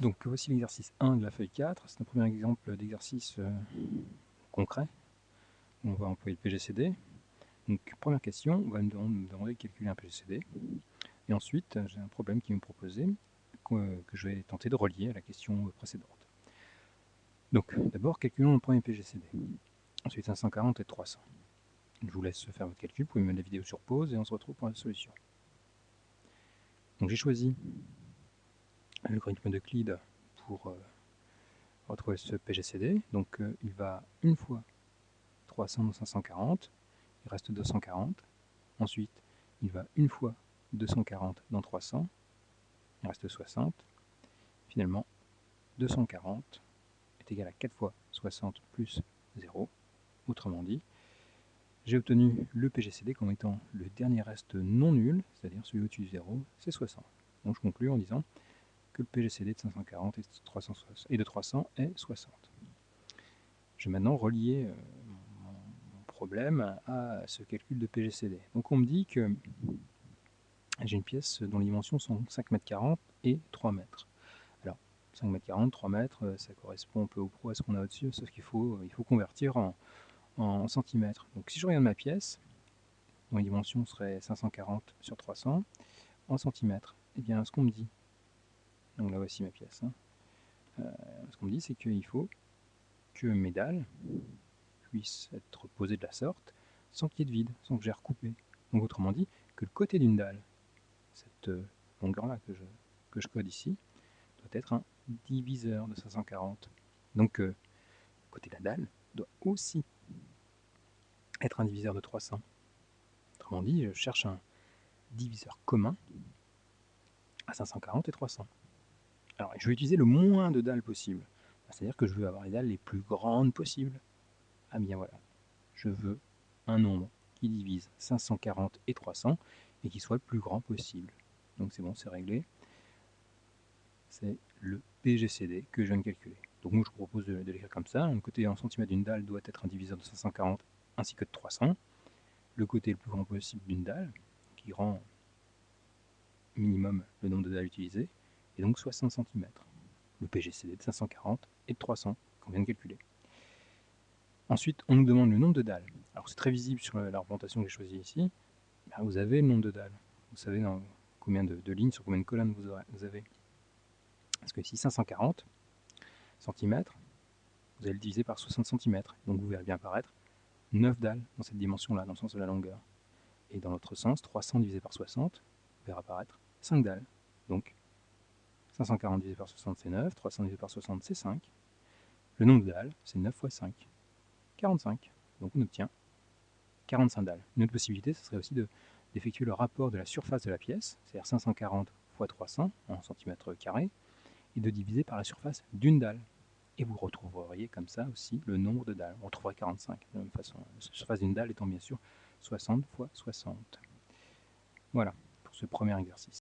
Donc voici l'exercice 1 de la feuille 4. C'est un premier exemple d'exercice concret. On va employer le PGCD. Donc première question, on va me demander de calculer un PGCD. Et ensuite, j'ai un problème qui m'est proposé que je vais tenter de relier à la question précédente. Donc d'abord, calculons le premier PGCD. Ensuite 540 et 300. Je vous laisse faire votre calcul, vous pouvez mettre la vidéo sur pause et on se retrouve pour la solution. Donc j'ai choisi l'algorithme d'Euclide pour retrouver ce PGCD. Donc il va une fois 300 dans 540, il reste 240. Ensuite, il va une fois 240 dans 300, il reste 60. Finalement, 240 est égal à 4 fois 60 plus 0. Autrement dit, j'ai obtenu le PGCD comme étant le dernier reste non nul, c'est-à-dire celui au-dessus du 0, c'est 60. Donc je conclus en disant que le PGCD de 540 et de 300 est 60. Je vais maintenant relier mon problème à ce calcul de PGCD. Donc on me dit que j'ai une pièce dont les dimensions sont 5,40 m et 3 mètres. Alors 5,40 m, 3 mètres, ça correspond peu ou prou à ce qu'on a au-dessus, sauf qu'il faut convertir en centimètres. Donc si je regarde ma pièce, dont les dimensions seraient 540 sur 300, en centimètres, et bien ce qu'on me dit, donc là voici ma pièce, ce qu'on me dit c'est qu'il faut que mes dalles puissent être posées de la sorte sans qu'il y ait de vide, sans que j'ai recoupé. Donc autrement dit, que le côté d'une dalle, cette longueur-là que je code ici, doit être un diviseur de 540. Donc le côté de la dalle doit aussi être un diviseur de 300. Autrement dit, je cherche un diviseur commun à 540 et 300. Alors je vais utiliser le moins de dalles possible. C'est-à-dire que je veux avoir les dalles les plus grandes possibles. Ah bien voilà, je veux un nombre qui divise 540 et 300 et qui soit le plus grand possible. Donc c'est bon, c'est réglé. C'est le PGCD que je viens de calculer. Donc moi je vous propose de l'écrire comme ça. Le côté en centimètres d'une dalle doit être un diviseur de 540 ainsi que de 300. Le côté le plus grand possible d'une dalle, qui rend minimum le nombre de dalles utilisées, et donc 60 cm. Le PGCD de 540 et de 300 qu'on vient de calculer. Ensuite, on nous demande le nombre de dalles. Alors c'est très visible sur la représentation que j'ai choisie ici. Ben, vous avez le nombre de dalles. Vous savez dans combien de lignes, sur combien de colonnes vous avez. Parce que ici 540 cm, vous allez le diviser par 60 cm. Donc vous verrez bien apparaître 9 dalles dans cette dimension-là, dans le sens de la longueur. Et dans l'autre sens, 300 divisé par 60, vous verrez apparaître 5 dalles. Donc 540 divisé par 60 c'est 9, 300 divisé par 60 c'est 5. Le nombre de dalles, c'est 9 fois 5. 45. Donc on obtient 45 dalles. Une autre possibilité, ce serait aussi d'effectuer le rapport de la surface de la pièce, c'est-à-dire 540 fois 300 en centimètres carrés, et de diviser par la surface d'une dalle. Et vous retrouveriez comme ça aussi le nombre de dalles. On retrouverait 45 de la même façon. La surface d'une dalle étant bien sûr 60 fois 60. Voilà pour ce premier exercice.